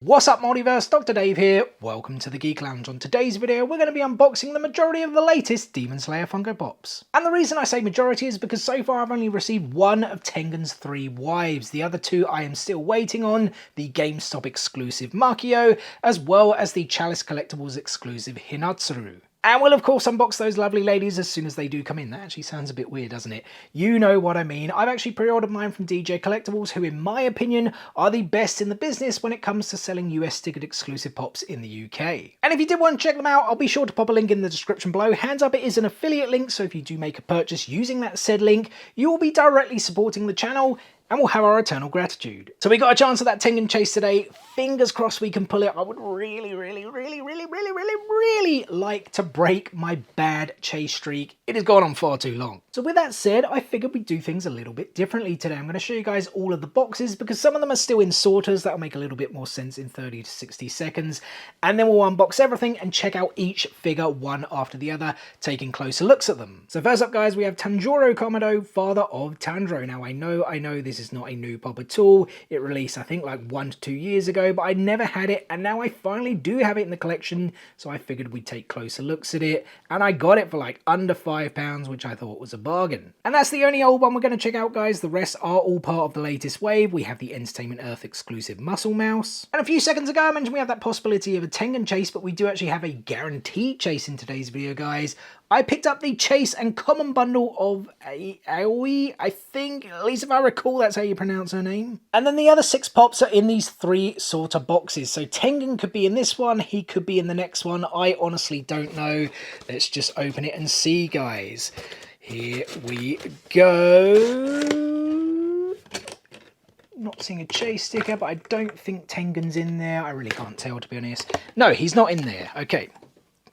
What's up Multiverse, Dr. Dave here, welcome to the Geek Lounge. On today's video we're going to be unboxing the majority of the latest Demon Slayer Funko Pops. And the reason I say majority is because so far I've only received one of Tengen's 3 wives. The other two I am still waiting on, the GameStop exclusive Makio, as well as the Chalice Collectibles exclusive Hinatsuru. And we'll of course unbox those lovely ladies as soon as they do come in. That actually sounds a bit weird, doesn't it? You know what I mean. I've actually pre-ordered mine from DJ Collectibles, who in my opinion are the best in the business when it comes to selling US stickered exclusive pops in the UK. And if you did want to check them out, I'll be sure to pop a link in the description below. Hands up, it is an affiliate link, so if you do make a purchase using that said link, you will be directly supporting the channel and we'll have our eternal gratitude. So we got a chance at that Tengen chase today. Fingers crossed we can pull it. I would really like to break my bad chase streak. It has gone on far too long. So with that said, I figured we'd do things a little bit differently today. I'm going to show you guys all of the boxes because some of them are still in sorters. That'll make a little bit more sense in 30 to 60 seconds. And then we'll unbox everything and check out each figure one after the other, taking closer looks at them. So first up guys, we have Tanjiro Kamado, father of Tanjiro. Now I know this is not a new pop at all. It released I think like 1 to 2 years ago, but I never had it, and now I finally do have it in the collection, so I figured we'd take closer looks at it, and I got it for like under £5, which I thought was a bargain. And that's the only old one we're going to check out guys. The rest are all part of the latest wave. We have the Entertainment Earth exclusive Muscle Mouse, and a few seconds ago I mentioned we have that possibility of a Tengen chase, but we do actually have a guaranteed chase in today's video guys. I picked up the Chase and Common bundle of Aoi, I think, at least if I recall that's how you pronounce her name. And then the other 6 pops are in these 3 sorter boxes. So Tengen could be in this one, he could be in the next one. I honestly don't know. Let's just open it and see, guys. Here we go. Not seeing a Chase sticker, but I don't think Tengen's in there. I really can't tell, to be honest. No, he's not in there. Okay.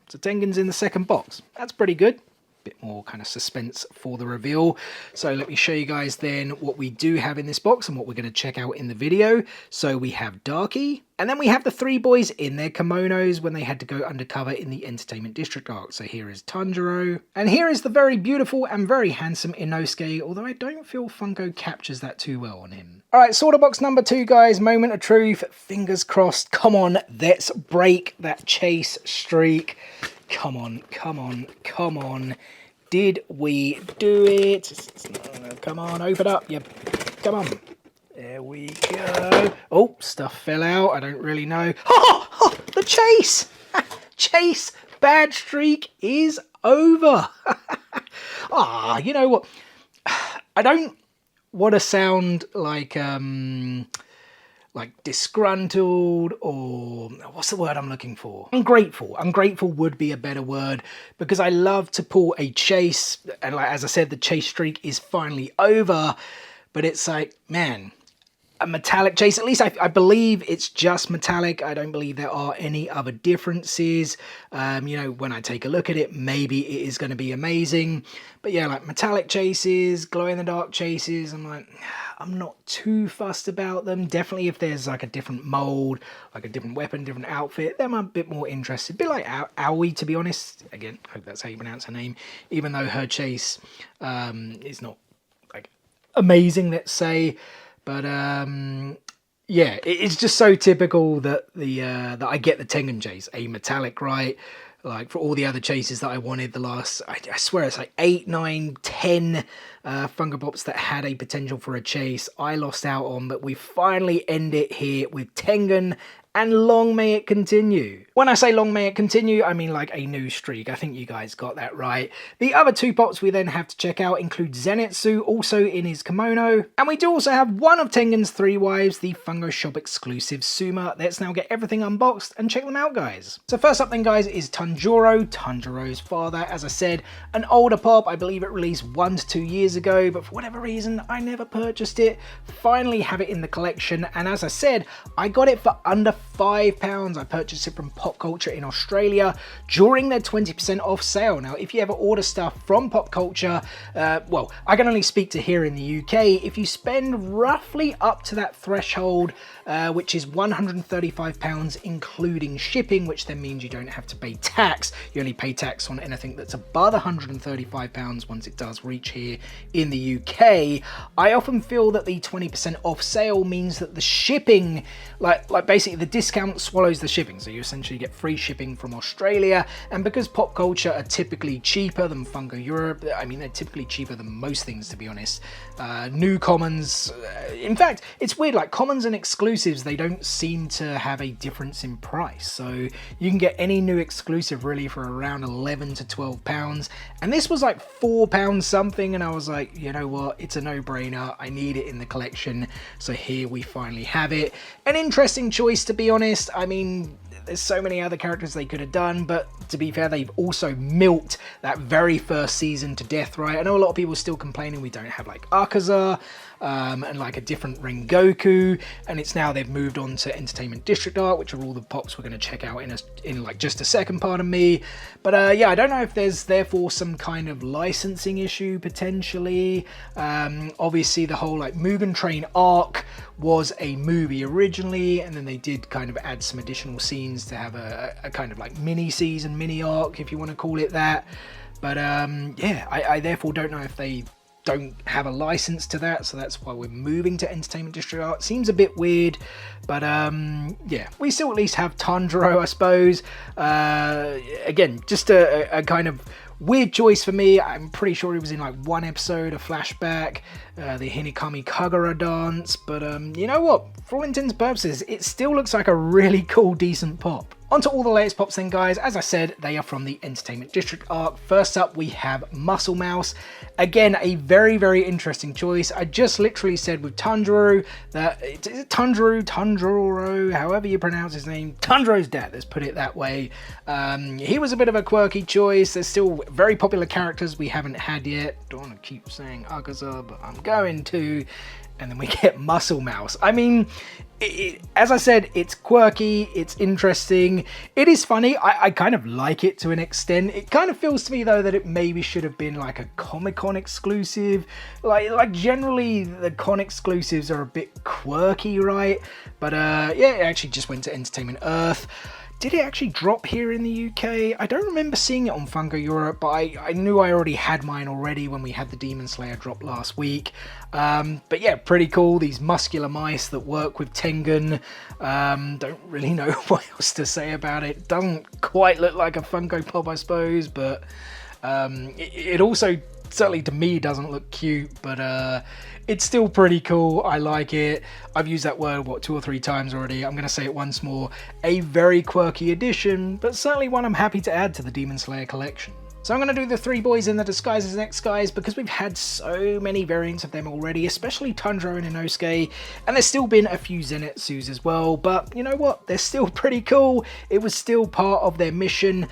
So Tengen's in the second box. That's pretty good. Bit more kind of suspense for the reveal. So let me show you guys then what we do have in this box and what we're going to check out in the video. So we have Darky, and then we have the 3 boys in their kimonos when they had to go undercover in the Entertainment District arc. So here is Tanjiro, and here is the very beautiful and very handsome Inosuke, although I don't feel Funko captures that too well on him. Alright, sorter box number 2 guys, moment of truth, fingers crossed, come on, let's break that chase streak. Come on, come on, come on. Did we do it? Come on, open up. Yep, come on. There we go. Oh, stuff fell out. I don't really know. Oh, the chase. Chase bad streak is over. Ah, you know what? I don't want to sound like disgruntled, or what's the word I'm looking for? Ungrateful. Ungrateful would be a better word, because I love to pull a chase, and like as I said, the chase streak is finally over, but it's like, man, a metallic chase, at least I believe it's just metallic. I don't believe there are any other differences. You know, when I take a look at it, maybe it is going to be amazing. But yeah, like metallic chases, glow-in-the-dark chases, I'm not too fussed about them. Definitely if there's like a different mold, like a different weapon, different outfit, then I'm a bit more interested. A bit like Aoi, to be honest. Again, I hope that's how you pronounce her name. Even though her chase is not like amazing, let's say. But yeah, it's just so typical that that I get the Tengen chase, a metallic, right? Like for all the other chases that I wanted, the last, I swear it's like 8, 9, 10 Funko Pops that had a potential for a chase, I lost out on, but we finally end it here with Tengen, and long may it continue. When I say long may it continue, I mean like a new streak. I think you guys got that right. The other 2 pops we then have to check out include Zenitsu, also in his kimono. And we do also have one of Tengen's 3 wives, the Funko Shop exclusive Suma. Let's now get everything unboxed and check them out, guys. So first up then, guys, is Tanjiro's father. As I said, an older pop. I believe it released 1 to 2 years ago, but for whatever reason, I never purchased it. Finally have it in the collection. And as I said, I got it for under £5. I purchased it from Pop Culture in Australia during their 20% off sale. Now, if you ever order stuff from Pop Culture, well, I can only speak to here in the UK. If you spend roughly up to that threshold, which is £135 including shipping, which then means you don't have to pay tax. You only pay tax on anything that's above £135 once it does reach here in the UK. I often feel that the 20% off sale means that the shipping, like basically the discount swallows the shipping, so you essentially get free shipping from Australia. And because pop culture are typically cheaper than Funko Europe, I mean, they're typically cheaper than most things, to be honest. New commons, in fact, it's weird, like commons and exclusives, they don't seem to have a difference in price. So you can get any new exclusive really for around 11 to 12 pounds. And this was like 4 pounds something. And I was like, you know what? It's a no-brainer. I need it in the collection. So here we finally have it. An interesting choice, to be honest. I mean, there's so many other characters they could have done, but to be fair, they've also milked that very first season to death, right? I know a lot of people are still complaining we don't have like Akaza and like a different Rengoku, and it's now they've moved on to Entertainment District Art, which are all the pops we're going to check out in like just a second, pardon me. But yeah, I don't know if there's therefore some kind of licensing issue potentially. Obviously the whole like Mugen Train arc was a movie originally, and then they did kind of add some additional scenes to have a kind of like mini season, mini arc, if you want to call it that. But yeah, I therefore don't know if they don't have a license to that, so that's why we're moving to Entertainment District Art. Seems a bit weird, but yeah, we still at least have Tanjiro, I suppose. Again, just a kind of weird choice for me. I'm pretty sure he was in like one episode, a flashback, the Hinekami Kagura dance, but you know what? For all intents and purposes, it still looks like a really cool, decent pop. On to all the latest pops then, guys. As I said, they are from the Entertainment District arc. First up, we have Muscle Mouse. Again, a very, very interesting choice. I just literally said with Tanjiro that it's Tanjiro, however you pronounce his name, Tanjiro's dad, let's put it that way. He was a bit of a quirky choice. There's still very popular characters we haven't had yet. Don't want to keep saying Akaza, but I'm going to. And then we get Muscle Mouse. I mean, as I said, it's quirky, it's interesting, it is funny. I kind of like it to an extent. It kind of feels to me though that it maybe should have been like a Comic-Con exclusive. Like generally the con exclusives are a bit quirky, right? But yeah, it actually just went to Entertainment Earth. Did it actually drop here in the UK? I don't remember seeing it on Funko Europe, but I knew I already had mine already when we had the Demon Slayer drop last week. But yeah, pretty cool. These muscular mice that work with Tengen. Don't really know what else to say about it. Doesn't quite look like a Funko Pop, I suppose, but it also certainly to me doesn't look cute, but it's still pretty cool. I like it. I've used that word, what, 2 or 3 times already. I'm going to say it once more. A very quirky addition, but certainly one I'm happy to add to the Demon Slayer collection. So I'm going to do the 3 boys in the disguises next, guys, because we've had so many variants of them already, especially Tanjiro and Inosuke, and there's still been a few Zenitsus as well, but you know what? They're still pretty cool. It was still part of their mission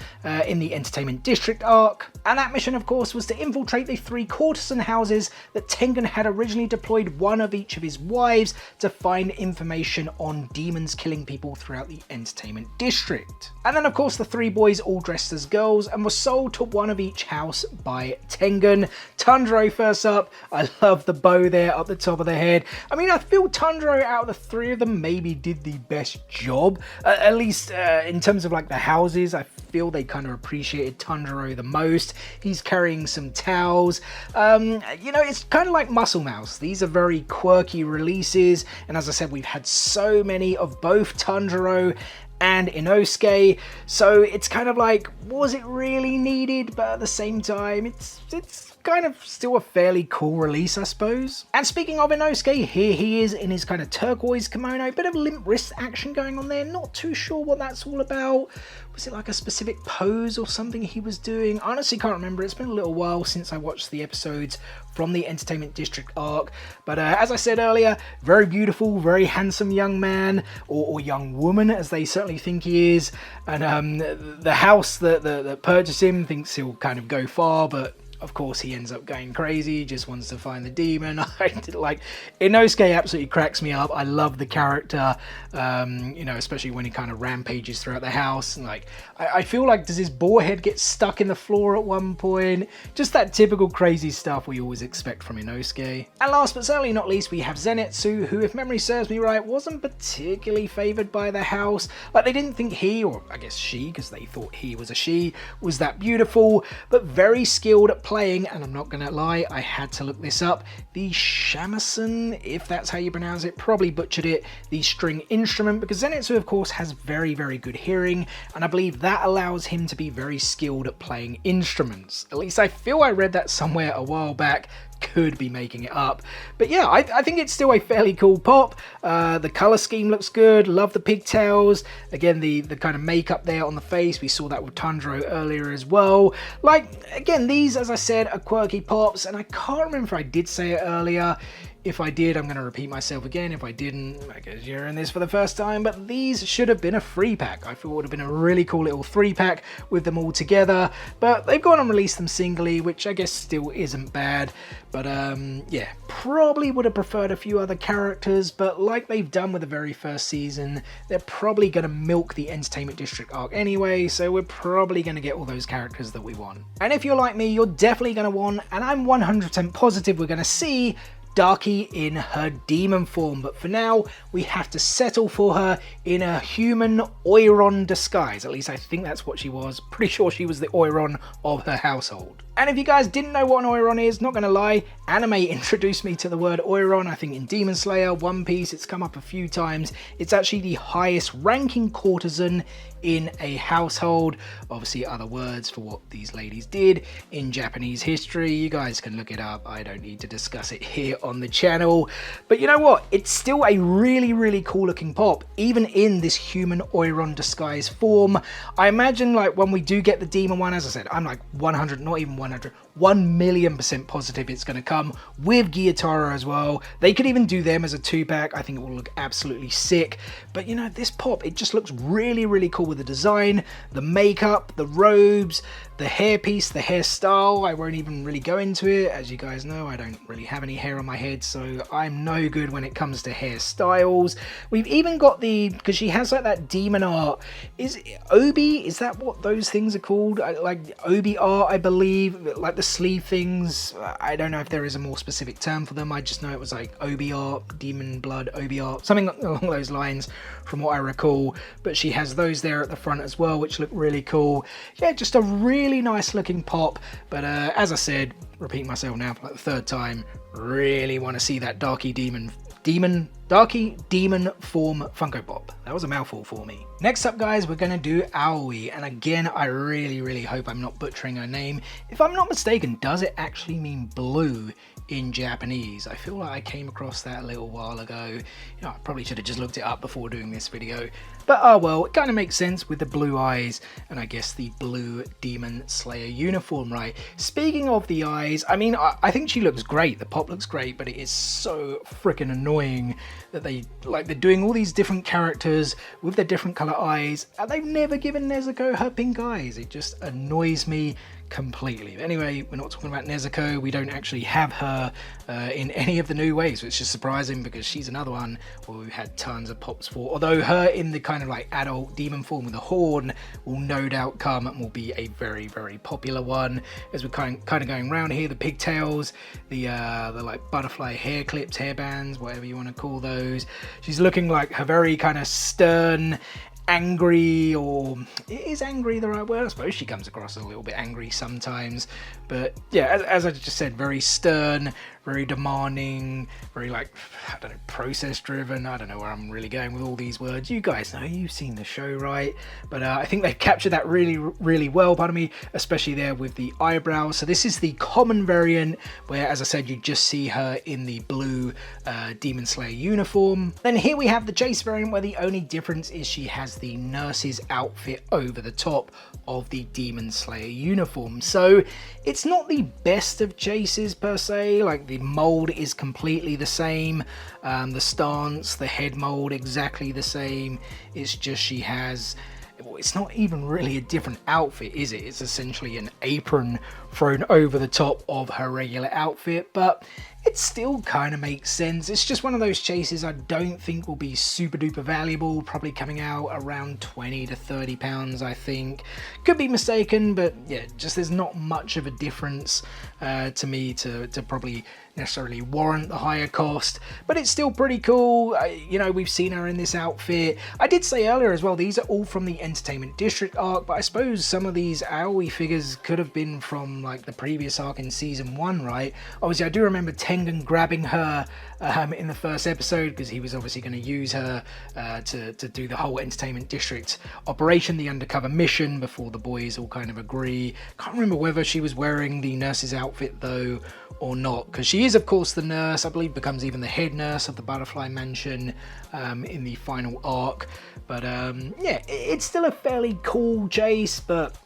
in the Entertainment District arc, and that mission, of course, was to infiltrate the 3 courtesan houses that Tengen had originally deployed one of each of his wives to find information on demons killing people throughout the Entertainment District. And then, of course, the 3 boys all dressed as girls and were sold to one of each house by Tengen. Tanjiro first up. I love the bow there up the top of the head. I mean, I feel Tanjiro out of the 3 of them maybe did the best job, at least in terms of like the houses. I feel they kind of appreciated Tanjiro the most. He's carrying some towels. You know, it's kind of like Muscle Mouse. These are very quirky releases, and as I said, we've had so many of both Tanjiro and Inosuke, so it's kind of like, was it really needed? But at the same time, it's kind of still a fairly cool release, I suppose. And speaking of Inosuke, here he is in his kind of turquoise kimono, bit of limp wrist action going on there, not too sure what that's all about. Was it like a specific pose or something he was doing? I honestly can't remember. It's been a little while since I watched the episodes from the Entertainment District arc, but as I said earlier, very beautiful, very handsome young man, or young woman, as they certainly think he is, and the house that purchased him thinks he'll kind of go far, but of course he ends up going crazy, just wants to find the demon. Like, Inosuke absolutely cracks me up. I love the character, you know, especially when he kind of rampages throughout the house. And like, I feel like, does his boar head get stuck in the floor at one point? Just that typical crazy stuff we always expect from Inosuke. And last but certainly not least, we have Zenitsu, who, if memory serves me right, wasn't particularly favoured by the house. Like, they didn't think he, or I guess she, because they thought he was a she, was that beautiful, but very skilled at playing, and I'm not gonna lie, I had to look this up, the shamisen, if that's how you pronounce it, probably butchered it, the string instrument, because Zenitsu of course has very, very good hearing, and I believe that allows him to be very skilled at playing instruments. At least I feel I read that somewhere a while back. Could be making it up, but yeah, I think it's still a fairly cool pop. The color scheme looks good, love the pigtails, again the kind of makeup there on the face, we saw that with Tundro earlier as well. Like, again, these, as I said, are quirky pops, and I can't remember if I did say it earlier. If I did, I'm going to repeat myself again. If I didn't, I guess you're in this for the first time, but these should have been a 3-pack. I thought it would have been a really cool little 3-pack with them all together, but they've gone and released them singly, which I guess still isn't bad. But yeah, probably would have preferred a few other characters, but like they've done with the very first season, they're probably going to milk the Entertainment District arc anyway, so we're probably going to get all those characters that we want. And if you're like me, you're definitely going to want, and I'm 100% positive we're going to see, Darky in her demon form, but for now we have to settle for her in a human Oiron disguise. At least I think that's what she was. Pretty sure she was the Oiron of her household. And if you guys didn't know what an Oiron is, not gonna lie, anime introduced me to the word Oiron. I think in Demon Slayer, One Piece, it's come up a few times. It's actually the highest ranking courtesan in a household. Obviously other words for what these ladies did in Japanese history. You guys can look it up. I don't need to discuss it here on the channel. But you know what? It's still a really, really cool looking pop, even in this human Oiron disguise form. I imagine like when we do get the demon one, as I said, I'm like 100, not even 100, 1,000,000% positive it's going to come with Gyutaro as well. They could even do them as a 2-pack. I think it will look absolutely sick. But you know, this pop, it just looks really, really cool with the design, the makeup, the robes, the hairpiece, the hairstyle. I won't even really go into it. As you guys know, I don't really have any hair on my head, so I'm no good when it comes to hairstyles. We've even got the, because she has like that demon art, is obi, is that what those things are called? Like obi art, I believe, like the sleeve things. I don't know if there is a more specific term for them. I just know it was like obi art, demon blood, obi art, something along those lines from what I recall. But she has those there at the front as well, which look really cool. Yeah, just a really nice looking pop. But as I said, repeat myself now for like the 3rd time, really want to see that Darky demon form Funko Pop. That was a mouthful for me. Next up, guys, we're gonna do Aoi, and again, I really, really hope I'm not butchering her name. If I'm not mistaken, does it actually mean blue in Japanese? I feel like I came across that a little while ago. You know, I probably should have just looked it up before doing this video. But oh well, it kind of makes sense with the blue eyes and I guess the blue Demon Slayer uniform, right? Speaking of the eyes, I mean, I think she looks great. The pop looks great, but it is so freaking annoying that they're doing all these different characters with their different color eyes, and they've never given Nezuko her pink eyes. It just annoys me completely. But anyway, we're not talking about Nezuko. We don't actually have her in any of the new waves, which is surprising because she's another one where we've had tons of pops for. Although her in the kind of like adult demon form with a horn will no doubt come and will be a very, very popular one. As we're kind of going around here, the pigtails, the like butterfly hair clips, hairbands, whatever you want to call those. She's looking like her very kind of stern, angry, or is angry the right word? I suppose she comes across a little bit angry sometimes, but yeah, as I just said, very stern, very demanding, very like, I don't know, process driven. I don't know where I'm really going with all these words. You guys know, you've seen the show, right? But I think they've captured that really, really well, pardon me, especially there with the eyebrows. So this is the common variant where, as I said, you just see her in the blue Demon Slayer uniform. Then here we have the Chase variant where the only difference is she has the nurse's outfit over the top of the Demon Slayer uniform. So it's not the best of Chases per se. Like, the mold is completely the same, the stance, the head mold exactly the same. It's just she has, it's not even really a different outfit, is it? It's essentially an apron thrown over the top of her regular outfit, but it still kind of makes sense. It's just one of those chases I don't think will be super duper valuable, probably coming out around 20 to 30 pounds, I think. Could be mistaken, but yeah, just there's not much of a difference to me to probably necessarily warrant the higher cost, but it's still pretty cool. You know, we've seen her in this outfit. I did say earlier as well, these are all from the Entertainment District arc, but I suppose some of these Aoi figures could have been from like the previous arc in season 1, right? Obviously, I do remember Tengen grabbing her in the first episode because he was obviously going to use her to do the whole Entertainment District operation, the undercover mission, before the boys all kind of agree. Can't remember whether she was wearing the nurse's outfit though or not, because she is of course the nurse, I believe becomes even the head nurse of the Butterfly Mansion in the final arc. But yeah, it's still a fairly cool chase, but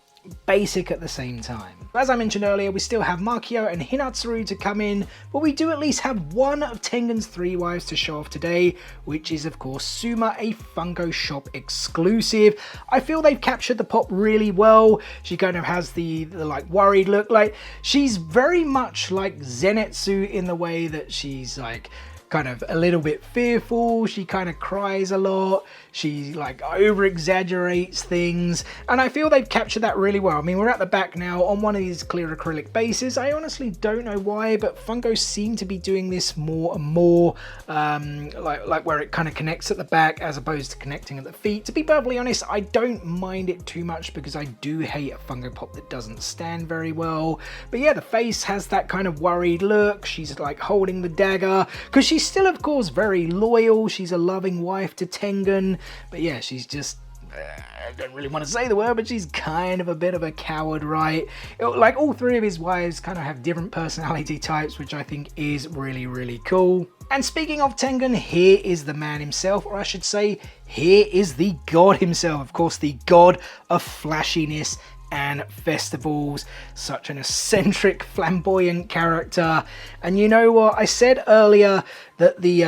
basic at the same time. As I mentioned earlier, we still have Makio and Hinatsuru to come in, but we do at least have one of Tengen's 3 wives to show off today, which is of course Suma, a Funko Shop exclusive. I feel they've captured the pop really well. She kind of has the like worried look, like she's very much like Zenitsu in the way that she's like kind of a little bit fearful. She kind of cries a lot. She like over exaggerates things, and I feel they've captured that really well. I mean, we're at the back now on one of these clear acrylic bases. I honestly don't know why, but Funko seem to be doing this more and more, like where it kind of connects at the back as opposed to connecting at the feet. To be perfectly honest, I don't mind it too much because I do hate a Funko Pop that doesn't stand very well. But yeah, the face has that kind of worried look. She's like holding the dagger because she's still of course very loyal. She's a loving wife to Tengen, but yeah, she's just I don't really want to say the word, but she's kind of a bit of a coward, right? Like all 3 of his wives kind of have different personality types, which I think is really, really cool. And speaking of Tengen, here is the man himself, or I should say, here is the god himself. Of course, the god of flashiness and festivals. Such an eccentric, flamboyant character. And you know what? I said earlier that the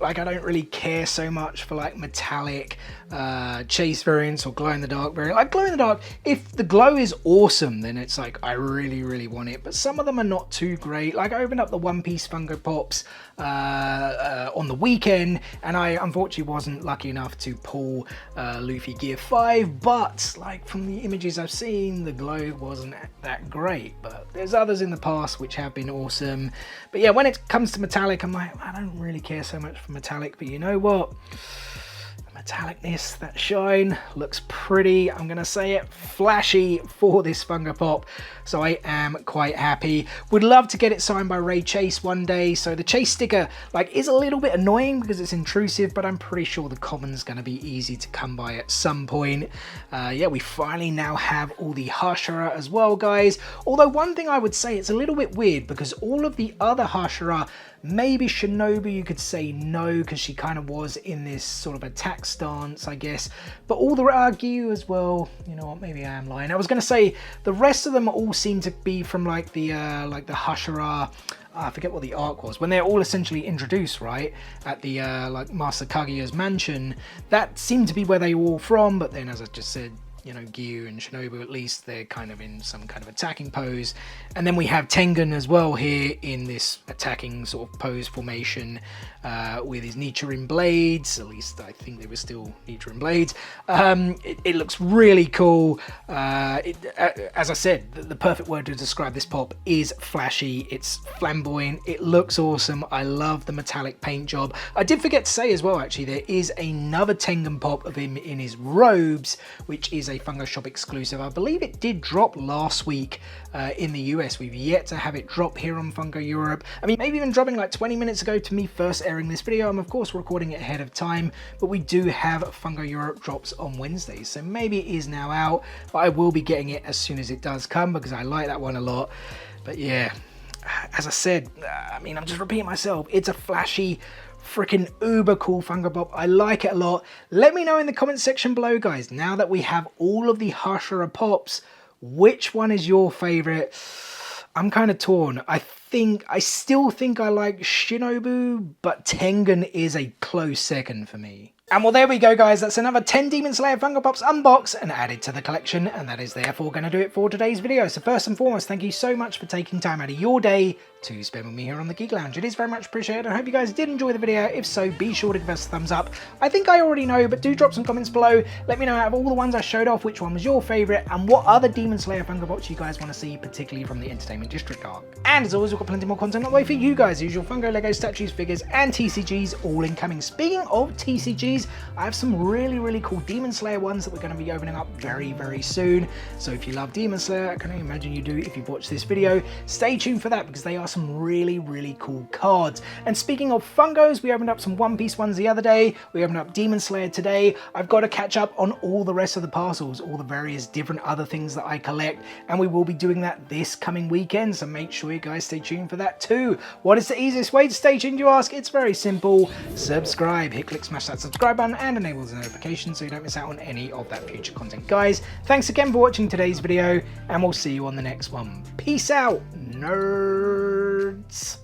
like I don't really care so much for like metallic chase variants or glow in the dark variant. Like glow in the dark, if the glow is awesome, then it's like I really, really want it. But some of them are not too great. Like I opened up the One Piece Funko Pops on the weekend, and I unfortunately wasn't lucky enough to pull Luffy Gear 5, but like from the images I've seen, the glow wasn't that great. But there's others in the past which have been awesome. But yeah, when it comes to metallic, I'm like, I don't really care so much for metallic, but you know what? Metallicness, that shine looks pretty, I'm gonna say it, flashy for this Funko Pop, so I am quite happy. Would love to get it signed by Ray Chase one day. So the Chase sticker like is a little bit annoying because it's intrusive, but I'm pretty sure the common's gonna be easy to come by at some point. Yeah, we finally now have all the Hashira as well, guys. Although one thing I would say, it's a little bit weird because all of the other Hashira, maybe Shinobu you could say no, because she kind of was in this sort of attack stance, I guess. But all the Gyu as well, you know what, maybe I am lying. I was going to say the rest of them all seem to be from like the Hashira, I forget what the arc was, when they're all essentially introduced, right, at the like Master Kaguya's mansion. That seemed to be where they were all from, but then as I just said, you know, Gyu and Shinobu, at least they're kind of in some kind of attacking pose. And then we have Tengen as well here in this attacking sort of pose formation with his Nichirin blades. At least I think they were still Nichirin blades. It looks really cool. As I said, the perfect word to describe this pop is flashy. It's flamboyant. It looks awesome. I love the metallic paint job. I did forget to say as well, actually, there is another Tengen pop of him in his robes, which is a Funko Shop exclusive. I believe it did drop last week in the US. We've yet to have it drop here on Funko Europe. I mean, maybe even dropping like 20 minutes ago to me first airing this video. I'm of course recording it ahead of time, but we do have Funko Europe drops on Wednesdays, so maybe it is now out, but I will be getting it as soon as it does come because I like that one a lot. But yeah, as I said, I mean, I'm just repeating myself, it's a flashy, freaking uber cool Funko Pop. I like it a lot. Let me know in the comment section below, guys, now that we have all of the Hashira Pops, which one is your favorite? I'm kind of torn. I still think I like Shinobu, but Tengen is a close second for me. And well, there we go, guys. That's another 10 Demon Slayer Funko Pops unboxed and added to the collection, and that is therefore going to do it for today's video. So first and foremost, thank you so much for taking time out of your day to spend with me here on the Geek Lounge. It is very much appreciated. I hope you guys did enjoy the video. If so, be sure to give us a thumbs up. I think I already know, but do drop some comments below. Let me know out of all the ones I showed off, which one was your favourite, and what other Demon Slayer Funko Pops you guys want to see, particularly from the Entertainment District arc. And as always, we've got plenty more content on the way for you guys. Usual Funko, Lego, statues, figures, and TCGs all incoming. Speaking of TCGs, I have some really cool Demon Slayer ones that we're going to be opening up very soon. So if you love Demon Slayer, I can only imagine you do if you've watched this video, stay tuned for that because they are some really cool cards. And speaking of Funkos, we opened up some One Piece ones the other day. We opened up Demon Slayer today. I've got to catch up on all the rest of the parcels, all the various different other things that I collect, and we will be doing that this coming weekend, so make sure you guys stay tuned for that too. What is the easiest way to stay tuned, you ask? It's very simple. Subscribe, hit click, smash that subscribe button and enable the notifications so you don't miss out on any of that future content. Guys, thanks again for watching today's video, and we'll see you on the next one. Peace out, nerds.